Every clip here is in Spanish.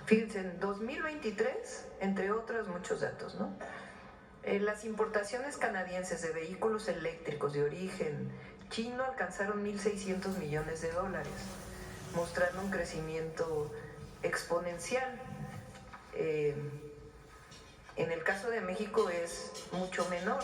Fíjense, en 2023, entre otros muchos datos, ¿no? Las importaciones canadienses de vehículos eléctricos de origen chino alcanzaron 1.600 millones de dólares, mostrando un crecimiento exponencial. En el caso de México es mucho menor,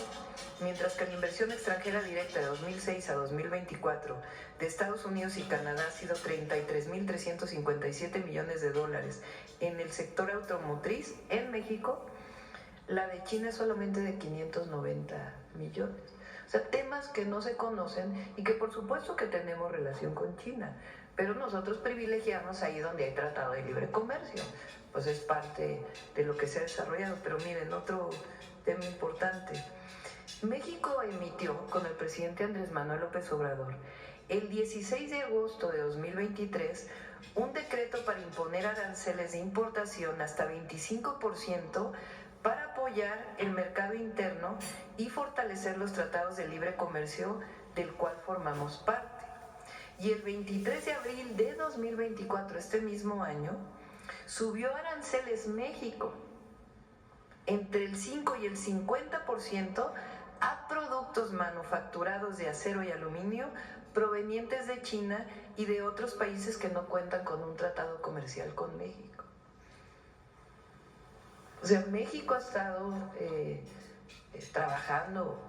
mientras que la inversión extranjera directa de 2006 a 2024 de Estados Unidos y Canadá ha sido 33.357 millones de dólares en el sector automotriz en México. La de China es solamente de 590 millones. O sea, temas que no se conocen y que por supuesto que tenemos relación con China, pero nosotros privilegiamos ahí donde hay tratado de libre comercio, pues es parte de lo que se ha desarrollado. Pero miren, otro tema importante. México emitió con el presidente Andrés Manuel López Obrador el 16 de agosto de 2023 un decreto para imponer aranceles de importación hasta 25% para apoyar el mercado interno y fortalecer los tratados de libre comercio del cual formamos parte. Y el 23 de abril de 2024, este mismo año, subió aranceles México entre el 5 y el 50% a productos manufacturados de acero y aluminio provenientes de China y de otros países que no cuentan con un tratado comercial con México. O sea, México ha estado trabajando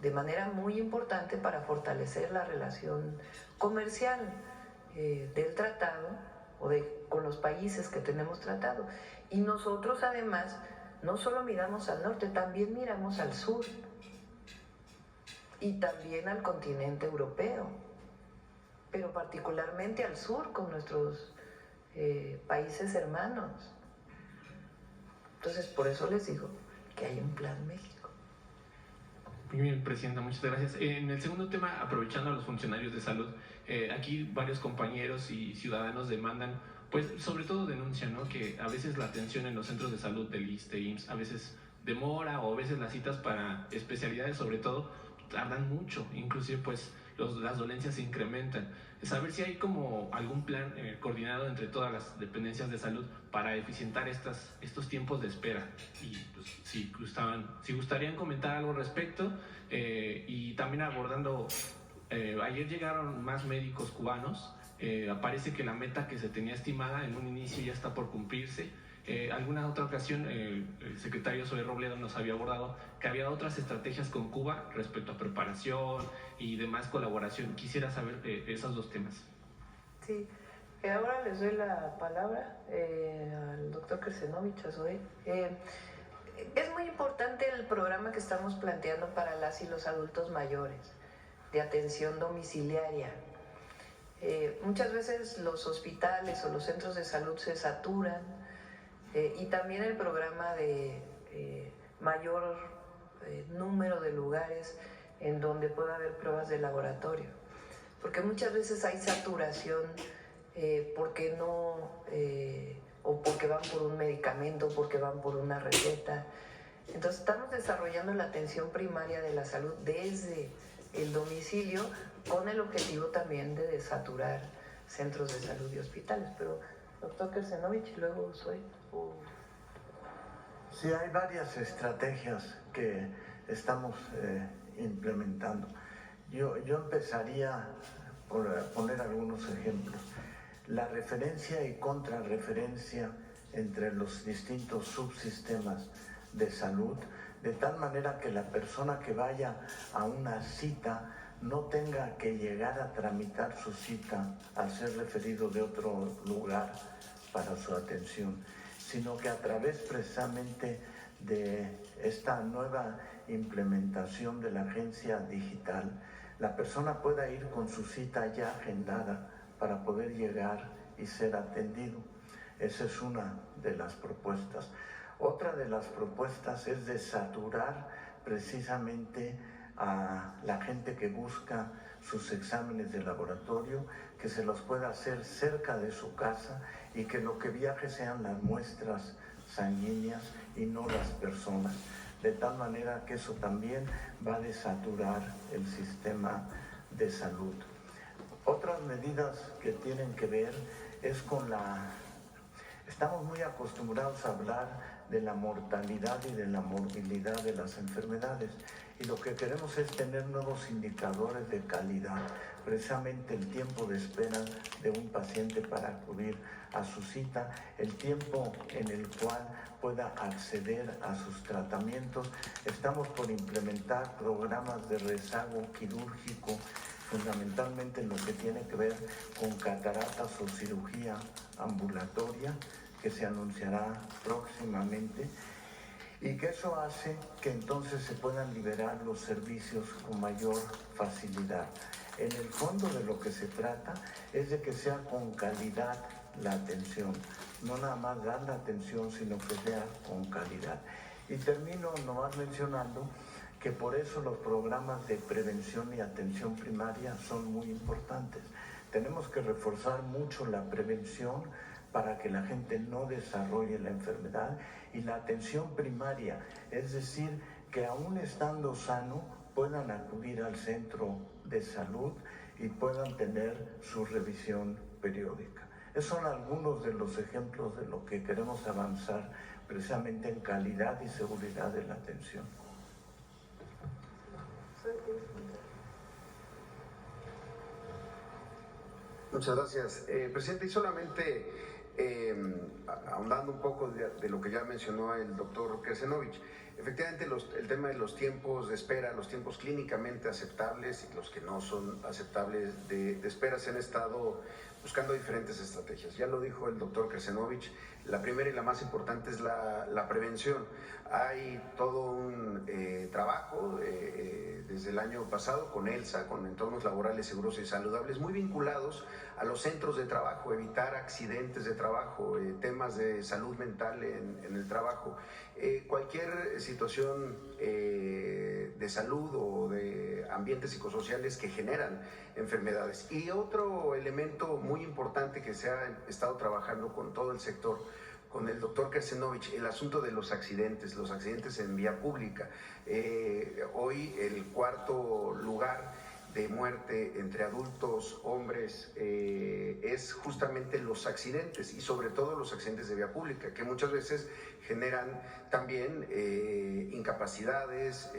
de manera muy importante para fortalecer la relación comercial del tratado con los países que tenemos tratado. Y nosotros además no solo miramos al norte, también miramos al sur y también al continente europeo, pero particularmente al sur con nuestros países hermanos. Entonces, por eso les digo que hay un plan México. Muy bien, Presidenta, muchas gracias. En el segundo tema, aprovechando a los funcionarios de salud, aquí varios compañeros y ciudadanos demandan, pues sobre todo denuncian, ¿no?, que a veces la atención en los centros de salud del ISSSTE, IMSS, a veces demora, o a veces las citas para especialidades sobre todo tardan mucho, inclusive pues las dolencias se incrementan. Saber si hay como algún plan coordinado entre todas las dependencias de salud para eficientar estos tiempos de espera, y pues si gustarían comentar algo al respecto. Y también abordando, ayer llegaron más médicos cubanos, parece que la meta que se tenía estimada en un inicio ya está por cumplirse. Alguna otra ocasión el secretario Zoé Robledo nos había abordado que había otras estrategias con Cuba respecto a preparación y demás colaboración. Quisiera saber esos dos temas. Sí, ahora les doy la palabra al doctor Krsenovich, a Zoé. Es muy importante el programa que estamos planteando para las y los adultos mayores de atención domiciliaria. Muchas veces los hospitales o los centros de salud se saturan, y también el programa de mayor número de lugares en donde pueda haber pruebas de laboratorio, porque muchas veces hay saturación porque no, o porque van por un medicamento, porque van por una receta. Entonces estamos desarrollando la atención primaria de la salud desde el domicilio con el objetivo también de desaturar centros de salud y hospitales. Pero doctor Krsenovich, y luego soy. Sí, hay varias estrategias que estamos implementando. Yo empezaría por poner algunos ejemplos. La referencia y contrarreferencia entre los distintos subsistemas de salud, de tal manera que la persona que vaya a una cita no tenga que llegar a tramitar su cita al ser referido de otro lugar para su atención, sino que a través precisamente de esta nueva implementación de la agencia digital, la persona pueda ir con su cita ya agendada para poder llegar y ser atendido. Esa es una de las propuestas. Otra de las propuestas es desaturar precisamente a la gente que busca sus exámenes de laboratorio, que se los pueda hacer cerca de su casa y que lo que viaje sean las muestras sanguíneas y no las personas, de tal manera que eso también va a desaturar el sistema de salud. Otras medidas que tienen que ver es con Estamos muy acostumbrados a hablar de la mortalidad y de la morbilidad de las enfermedades, y lo que queremos es tener nuevos indicadores de calidad, precisamente el tiempo de espera de un paciente para acudir a su cita, el tiempo en el cual pueda acceder a sus tratamientos. Estamos por implementar programas de rezago quirúrgico, fundamentalmente en lo que tiene que ver con cataratas o cirugía ambulatoria, que se anunciará próximamente, y que eso hace que entonces se puedan liberar los servicios con mayor facilidad. En el fondo de lo que se trata es de que sea con calidad la atención, no nada más dar la atención, sino que sea con calidad. Y termino nomás mencionando que por eso los programas de prevención y atención primaria son muy importantes. Tenemos que reforzar mucho la prevención para que la gente no desarrolle la enfermedad, y la atención primaria, es decir, que aún estando sano puedan acudir al centro de salud y puedan tener su revisión periódica. Esos son algunos de los ejemplos de lo que queremos avanzar precisamente en calidad y seguridad de la atención. Muchas gracias, presidente. Y solamente ahondando un poco de lo que ya mencionó el doctor Krecenovich, efectivamente el tema de los tiempos de espera, los tiempos clínicamente aceptables y los que no son aceptables de espera, se han estado buscando diferentes estrategias. Ya lo dijo el doctor Krecenovich, la primera y la más importante es la prevención. Hay todo un trabajo desde el año pasado con ELSA, con entornos laborales seguros y saludables, muy vinculados a los centros de trabajo, evitar accidentes de trabajo, temas de salud mental en el trabajo. Cualquier situación de salud o de ambientes psicosociales que generan enfermedades. Y otro elemento muy importante que se ha estado trabajando con todo el sector, con el doctor Krecenovich, el asunto de los accidentes en vía pública. Hoy el cuarto lugar de muerte entre adultos, hombres, es justamente los accidentes, y sobre todo los accidentes de vía pública, que muchas veces generan también incapacidades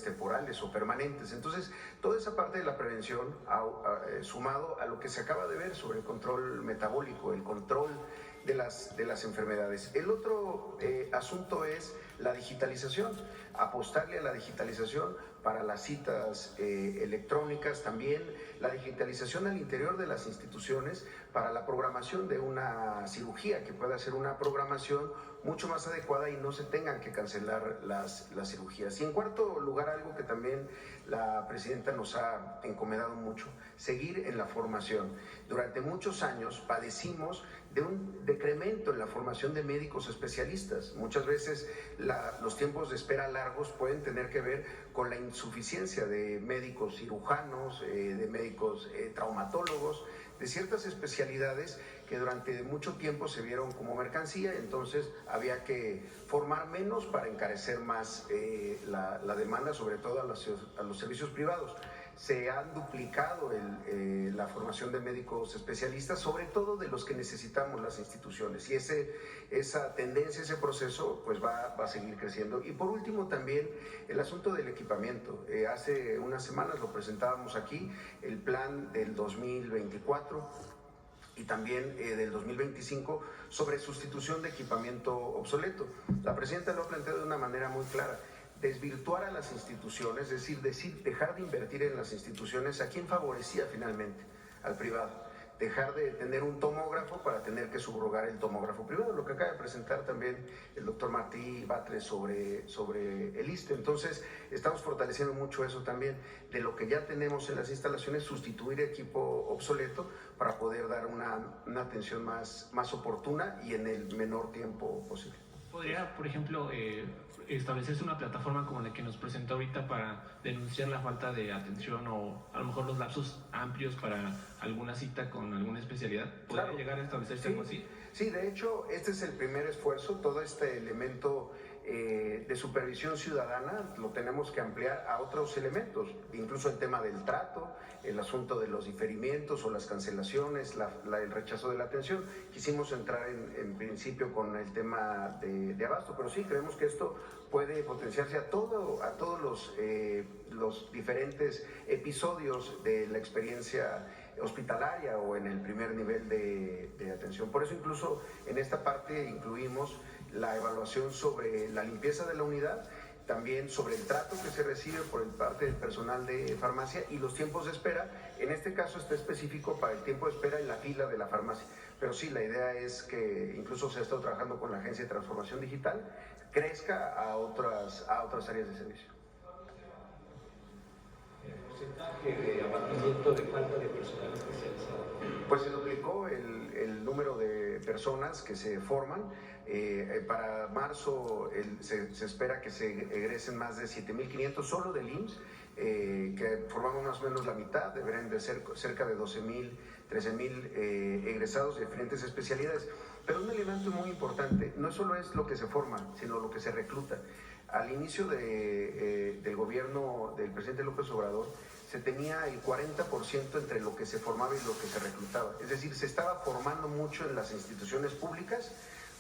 temporales o permanentes. Entonces, toda esa parte de la prevención, sumado a lo que se acaba de ver sobre el control metabólico, el control de las enfermedades. El otro asunto es la digitalización, apostarle a la digitalización para las citas electrónicas, también la digitalización al interior de las instituciones para la programación de una cirugía, que pueda ser una programación mucho más adecuada y no se tengan que cancelar las cirugías. Y en cuarto lugar, algo que también la presidenta nos ha encomendado mucho, seguir en la formación. Durante muchos años padecimos de un decremento en la formación de médicos especialistas. Muchas veces los tiempos de espera largos pueden tener que ver con la insuficiencia de médicos cirujanos, de médicos traumatólogos, de ciertas especialidades que durante mucho tiempo se vieron como mercancía. Entonces había que formar menos para encarecer más la demanda, sobre todo a los servicios privados. Se han duplicado la formación de médicos especialistas, sobre todo de los que necesitamos las instituciones, y esa tendencia, ese proceso pues va a seguir creciendo. Y por último también el asunto del equipamiento. Hace unas semanas lo presentábamos aquí, el plan del 2024 y también del 2025 sobre sustitución de equipamiento obsoleto. La presidenta lo ha planteado de una manera muy clara: desvirtuar a las instituciones, es decir, dejar de invertir en las instituciones. ¿A quién favorecía finalmente? Al privado. Dejar de tener un tomógrafo para tener que subrogar el tomógrafo privado, lo que acaba de presentar también el doctor Martí Batres sobre el ISSSTE. Entonces, estamos fortaleciendo mucho eso también, de lo que ya tenemos en las instalaciones, sustituir equipo obsoleto para poder dar una atención más oportuna y en el menor tiempo posible. ¿Podría, por ejemplo, establecerse una plataforma como la que nos presentó ahorita para denunciar la falta de atención o a lo mejor los lapsos amplios para alguna cita con alguna especialidad? ¿Podría llegar a establecerse algo así? Sí, de hecho, este es el primer esfuerzo. Todo este elemento de supervisión ciudadana lo tenemos que ampliar a otros elementos, incluso el tema del trato, el asunto de los diferimientos o las cancelaciones, el rechazo de la atención. Quisimos entrar en principio con el tema de abasto, pero sí creemos que esto puede potenciarse a todos los diferentes episodios de la experiencia hospitalaria o en el primer nivel de atención. Por eso incluso en esta parte incluimos la evaluación sobre la limpieza de la unidad, también sobre el trato que se recibe por parte del personal de farmacia y los tiempos de espera. En este caso está específico para el tiempo de espera en la fila de la farmacia. Pero sí, la idea es que incluso se ha estado trabajando con la Agencia de Transformación Digital, crezca a otras áreas de servicio. ¿El porcentaje de abatimiento de falta de personal especializado? Pues se duplicó el número de personas que se forman. Para marzo se espera que se egresen más de 7.500 solo del IMSS, que formamos más o menos la mitad, deberían de ser cerca de 12.000, 13.000 egresados de diferentes especialidades. Pero un elemento muy importante, no solo es lo que se forma, sino lo que se recluta. Al inicio del gobierno del presidente López Obrador, se tenía el 40% entre lo que se formaba y lo que se reclutaba. Es decir, se estaba formando mucho en las instituciones públicas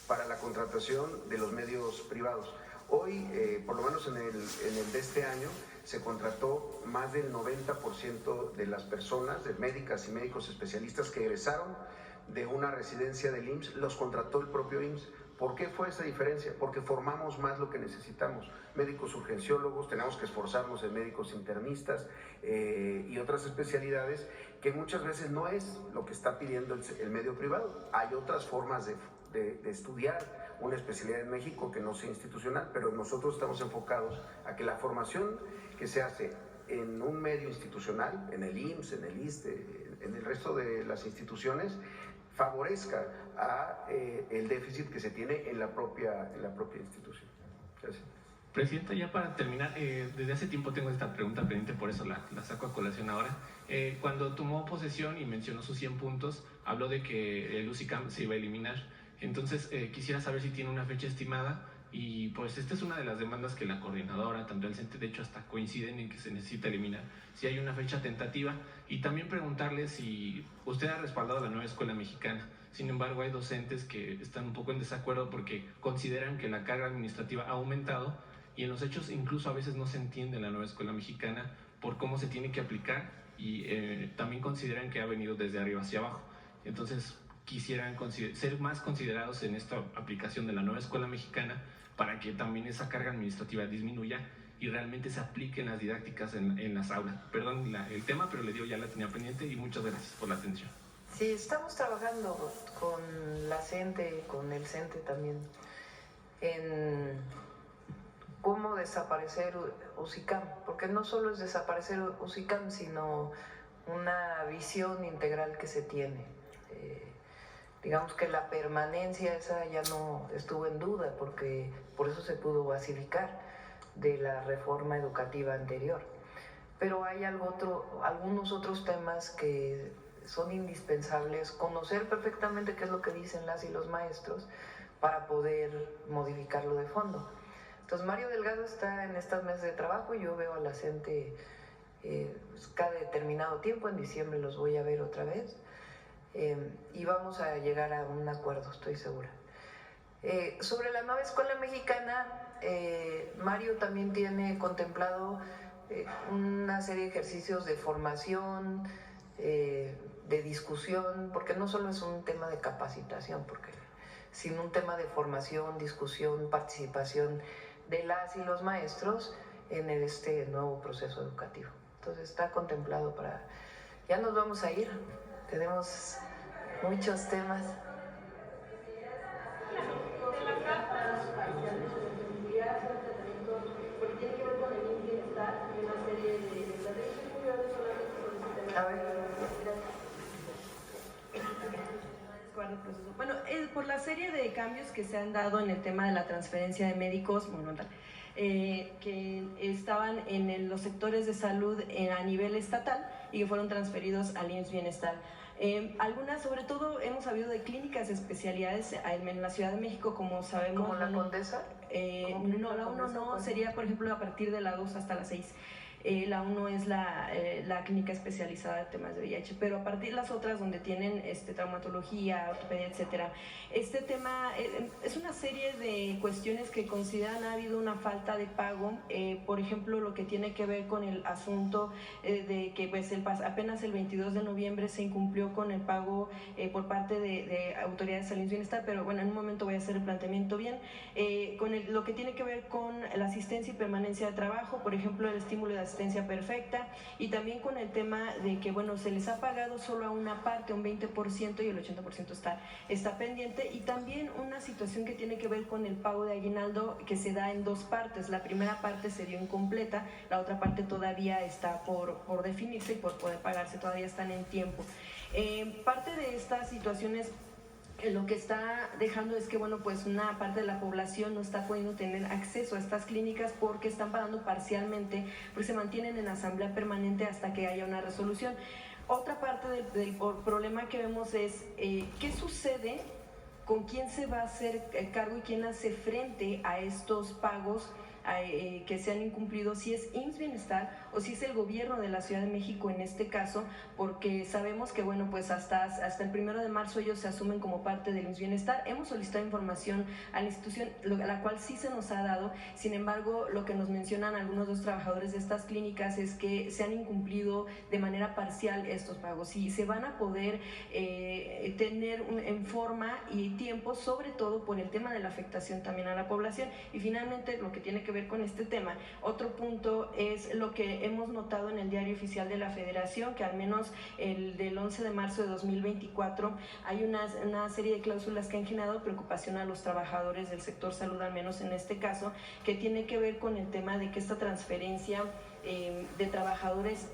para la contratación de los medios privados. Hoy, por lo menos en el de este año, se contrató más del 90% de las personas, de médicas y médicos especialistas que egresaron de una residencia del IMSS, los contrató el propio IMSS. ¿Por qué fue esa diferencia? Porque formamos más lo que necesitamos. Médicos urgenciólogos, tenemos que esforzarnos en médicos internistas y otras especialidades que muchas veces no es lo que está pidiendo el medio privado. Hay otras formas de estudiar una especialidad en México que no sea institucional, pero nosotros estamos enfocados a que la formación que se hace en un medio institucional, en el IMSS, en el ISSSTE, en el resto de las instituciones, favorezca a el déficit que se tiene en la propia institución. Gracias. Presidenta, ya para terminar, desde hace tiempo tengo esta pregunta pendiente, por eso la saco a colación ahora. Cuando tomó posesión y mencionó sus 100 puntos, habló de que el UCICAM se iba a eliminar. Entonces, quisiera saber si tiene una fecha estimada y pues esta es una de las demandas que la coordinadora, tanto el CENTE, de hecho hasta coinciden en que se necesita eliminar, si hay una fecha tentativa, y también preguntarle si usted ha respaldado la nueva escuela mexicana. Sin embargo, hay docentes que están un poco en desacuerdo porque consideran que la carga administrativa ha aumentado y en los hechos incluso a veces no se entiende la nueva escuela mexicana por cómo se tiene que aplicar y también consideran que ha venido desde arriba hacia abajo. Entonces, quisieran ser más considerados en esta aplicación de la nueva escuela mexicana para que también esa carga administrativa disminuya y realmente se apliquen las didácticas en las aulas. Perdón el tema, pero le digo, ya la tenía pendiente y muchas gracias por la atención. Sí, estamos trabajando con la CENTE, con el CENTE también, en cómo desaparecer UCICAM, porque no solo es desaparecer UCICAM, sino una visión integral que se tiene. Digamos que la permanencia esa ya no estuvo en duda, porque por eso se pudo basificar de la reforma educativa anterior. Pero hay algunos otros temas que son indispensables, conocer perfectamente qué es lo que dicen las y los maestros para poder modificarlo de fondo. Entonces Mario Delgado está en estas mesas de trabajo y yo veo a la CENTE cada determinado tiempo, en diciembre los voy a ver otra vez. Y vamos a llegar a un acuerdo, estoy segura. Sobre la nueva escuela mexicana, Mario también tiene contemplado una serie de ejercicios de formación, de discusión, porque no solo es un tema de capacitación, sino un tema de formación, discusión, participación de las y los maestros en este nuevo proceso educativo. Entonces está contemplado para... Ya nos vamos a ir. Tenemos muchos temas. A ver. Bueno, por la serie de cambios que se han dado en el tema de la transferencia de médicos, que estaban en los sectores de salud a nivel estatal y que fueron transferidos al IMSS Bienestar. Algunas, sobre todo, hemos sabido de clínicas especialidades en la Ciudad de México, como sabemos. ¿Como la Condesa? No, la 1 no, sería por ejemplo a partir de la 2 hasta la 6. La 1 es la clínica especializada de temas de VIH, pero a partir de las otras donde tienen traumatología, ortopedia, etcétera. Este tema es una serie de cuestiones que consideran ha habido una falta de pago, por ejemplo, lo que tiene que ver con el asunto de que pues apenas el 22 de noviembre se incumplió con el pago por parte de autoridades de salud y bienestar, pero bueno, en un momento voy a hacer el planteamiento bien, con lo que tiene que ver con la asistencia y permanencia de trabajo, por ejemplo, el estímulo de asistencia perfecta, y también con el tema de que, bueno, se les ha pagado solo a una parte, un 20%, y el 80% está pendiente, y también una situación que tiene que ver con el pago de aguinaldo, que se da en dos partes. La primera parte se dio incompleta, la otra parte todavía está por definirse y por poder pagarse, todavía están en tiempo. Parte de estas situaciones lo que está dejando es que, bueno, pues una parte de la población no está pudiendo tener acceso a estas clínicas porque están pagando parcialmente, porque se mantienen en asamblea permanente hasta que haya una resolución. Otra parte del problema que vemos es qué sucede, con quién se va a hacer cargo y quién hace frente a estos pagos que se han incumplido, si es IMSS Bienestar o si es el gobierno de la Ciudad de México en este caso, porque sabemos que, bueno, pues hasta el 1 de marzo ellos se asumen como parte del IMSS Bienestar. Hemos solicitado información a la institución, la cual sí se nos ha dado. Sin embargo, lo que nos mencionan algunos de los trabajadores de estas clínicas es que se han incumplido de manera parcial estos pagos y se van a poder tener en forma y tiempo, sobre todo por el tema de la afectación también a la población. Y finalmente, lo que tiene que ver con este tema, otro punto es lo que hemos notado en el Diario Oficial de la Federación, que al menos el del 11 de marzo de 2024 hay una serie de cláusulas que han generado preocupación a los trabajadores del sector salud, al menos en este caso, que tiene que ver con el tema de que esta transferencia de trabajadores,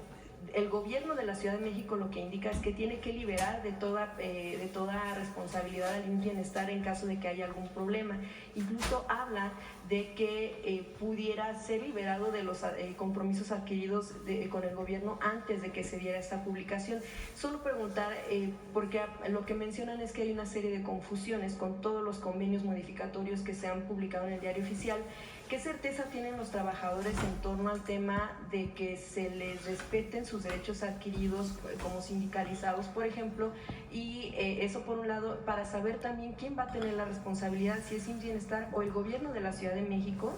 el gobierno de la Ciudad de México lo que indica es que tiene que liberar de toda responsabilidad al IMSS Bienestar en caso de que haya algún problema. Incluso habla de que pudiera ser liberado de los compromisos adquiridos con el gobierno antes de que se diera esta publicación. Solo preguntar, porque lo que mencionan es que hay una serie de confusiones con todos los convenios modificatorios que se han publicado en el Diario Oficial. ¿Qué certeza tienen los trabajadores en torno al tema de que se les respeten sus derechos adquiridos como sindicalizados, por ejemplo? Y eso por un lado, para saber también quién va a tener la responsabilidad, si es IMSS Bienestar o el gobierno de la Ciudad de México,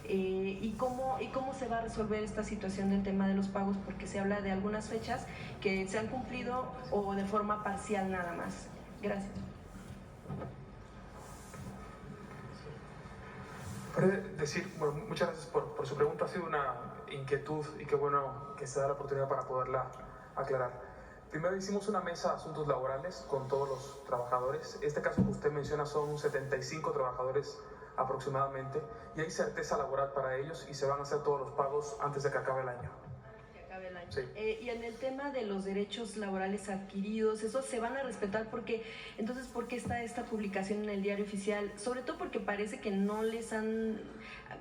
y cómo se va a resolver esta situación del tema de los pagos, porque se habla de algunas fechas que se han cumplido o de forma parcial nada más. Gracias. Decir, bueno, muchas gracias por su pregunta. Ha sido una inquietud y qué bueno que se da la oportunidad para poderla aclarar. Primero hicimos una mesa de asuntos laborales con todos los trabajadores. Este caso que usted menciona son 75 trabajadores aproximadamente y hay certeza laboral para ellos y se van a hacer todos los pagos antes de que acabe el año. Sí. Y en el tema de los derechos laborales adquiridos, ¿esos se van a respetar? Porque entonces, ¿por qué está esta publicación en el Diario Oficial? Sobre todo porque parece que no les han...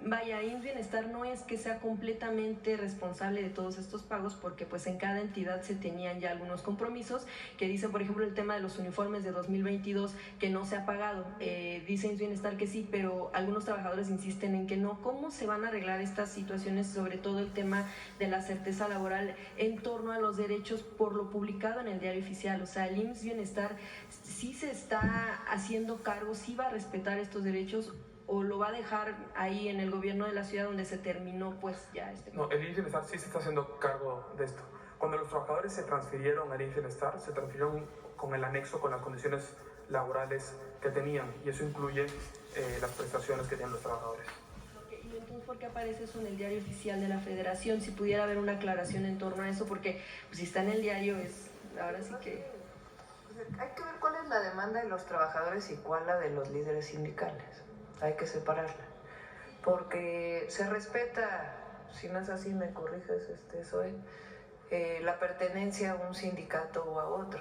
Vaya, IMSS Bienestar no es que sea completamente responsable de todos estos pagos, porque pues en cada entidad se tenían ya algunos compromisos que dicen, por ejemplo, el tema de los uniformes de 2022 que no se ha pagado. Dice IMSS Bienestar que sí, pero algunos trabajadores insisten en que no. ¿Cómo se van a arreglar estas situaciones, sobre todo el tema de la certeza laboral en torno a los derechos por lo publicado en el Diario Oficial? O sea, el IMSS Bienestar sí se está haciendo cargo, sí va a respetar estos derechos, o lo va a dejar ahí en el gobierno de la ciudad donde se terminó pues ya este... No, el IMSS Bienestar sí se está haciendo cargo de esto. Cuando los trabajadores se transfirieron al IMSS Bienestar, se transfirieron con el anexo, con las condiciones laborales que tenían, y eso incluye las prestaciones que tienen los trabajadores. Y entonces, ¿por qué aparece eso en el Diario Oficial de la Federación? Si pudiera haber una aclaración en torno a eso, porque pues, si está en el diario, es ahora sí que... Hay que ver cuál es la demanda de los trabajadores y cuál la de los líderes sindicales. Hay que separarla. Porque se respeta, si no es así, me corriges, Zoe, la pertenencia a un sindicato o a otro.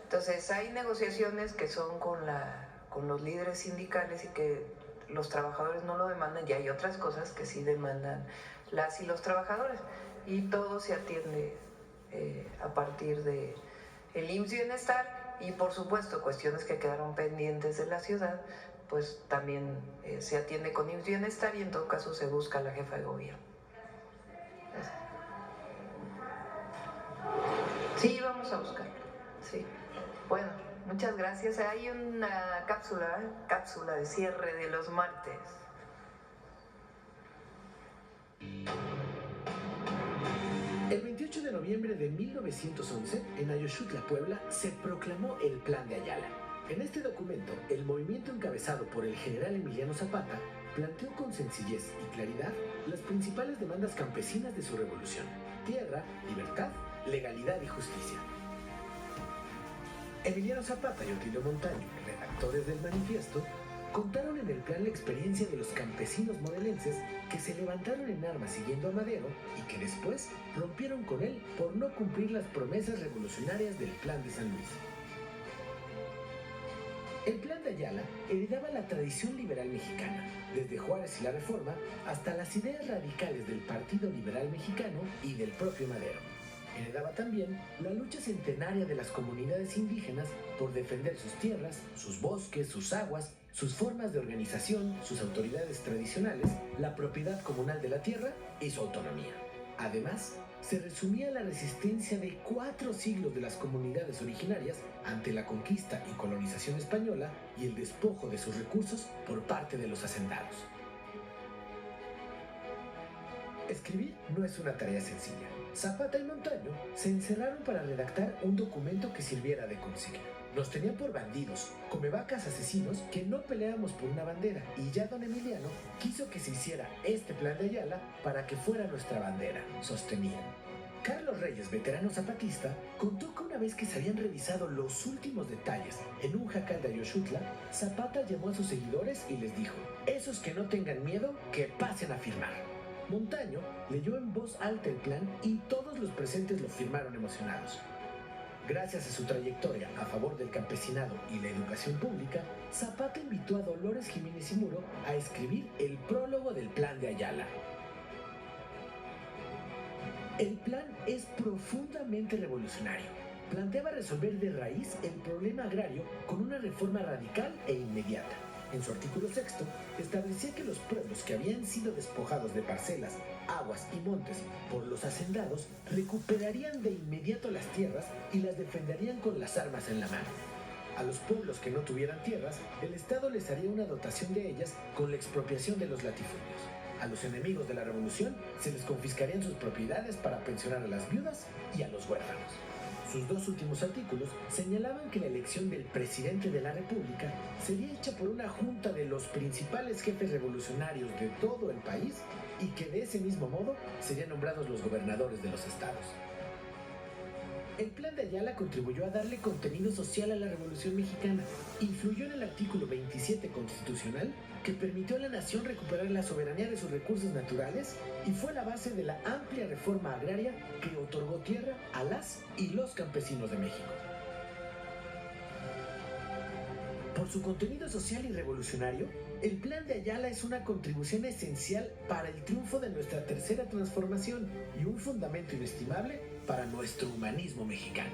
Entonces, hay negociaciones que son con los líderes sindicales y que los trabajadores no lo demandan, y hay otras cosas que sí demandan las y los trabajadores, y todo se atiende a partir de el IMSS Bienestar y por supuesto cuestiones que quedaron pendientes de la ciudad, pues también se atiende con IMSS Bienestar y en todo caso se busca a la jefa de gobierno. Sí, vamos a buscar. Sí. Bueno, muchas gracias. Hay una cápsula de cierre de los martes. El 28 de noviembre de 1911, en Ayoxutla, Puebla, se proclamó el Plan de Ayala. En este documento, el movimiento encabezado por el general Emiliano Zapata planteó con sencillez y claridad las principales demandas campesinas de su revolución: tierra, libertad, legalidad y justicia. Emiliano Zapata y Otilio Montaño, redactores del manifiesto, contaron en el plan la experiencia de los campesinos morelenses que se levantaron en armas siguiendo a Madero y que después rompieron con él por no cumplir las promesas revolucionarias del Plan de San Luis. El Plan de Ayala heredaba la tradición liberal mexicana, desde Juárez y la Reforma hasta las ideas radicales del Partido Liberal Mexicano y del propio Madero. Heredaba también la lucha centenaria de las comunidades indígenas por defender sus tierras, sus bosques, sus aguas, sus formas de organización, sus autoridades tradicionales, la propiedad comunal de la tierra y su autonomía. Además, se resumía la resistencia de 4 siglos de las comunidades originarias ante la conquista y colonización española y el despojo de sus recursos por parte de los hacendados. Escribir no es una tarea sencilla. Zapata y Montaño se encerraron para redactar un documento que sirviera de consigna. Nos tenían por bandidos, comevacas asesinos que no peleábamos por una bandera, y ya don Emiliano quiso que se hiciera este Plan de Ayala para que fuera nuestra bandera, sostenían. Carlos Reyes, veterano zapatista, contó que una vez que se habían revisado los últimos detalles en un jacal de Ayoxutla, Zapata llamó a sus seguidores y les dijo: esos que no tengan miedo, que pasen a firmar. Montaño leyó en voz alta el plan y todos los presentes lo firmaron emocionados. Gracias a su trayectoria a favor del campesinado y la educación pública, Zapata invitó a Dolores Jiménez y Muro a escribir el prólogo del Plan de Ayala. El plan es profundamente revolucionario. Planteaba resolver de raíz el problema agrario con una reforma radical e inmediata. En su artículo 6, establecía que los pueblos que habían sido despojados de parcelas, aguas y montes por los hacendados recuperarían de inmediato las tierras y las defenderían con las armas en la mano. A los pueblos que no tuvieran tierras, el Estado les haría una dotación de ellas con la expropiación de los latifundios. A los enemigos de la revolución se les confiscarían sus propiedades para pensionar a las viudas y a los huérfanos. Sus 2 últimos artículos señalaban que la elección del presidente de la República sería hecha por una junta de los principales jefes revolucionarios de todo el país y que de ese mismo modo serían nombrados los gobernadores de los estados. El Plan de Ayala contribuyó a darle contenido social a la Revolución Mexicana. Influyó en el artículo 27 constitucional que permitió a la nación recuperar la soberanía de sus recursos naturales y fue la base de la amplia reforma agraria que otorgó tierra a las y los campesinos de México. Por su contenido social y revolucionario, el Plan de Ayala es una contribución esencial para el triunfo de nuestra tercera transformación y un fundamento inestimable para nuestro humanismo mexicano.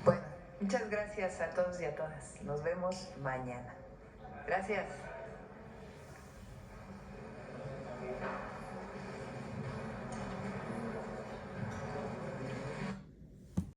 Bueno, muchas gracias a todos y a todas. Nos vemos mañana. Gracias.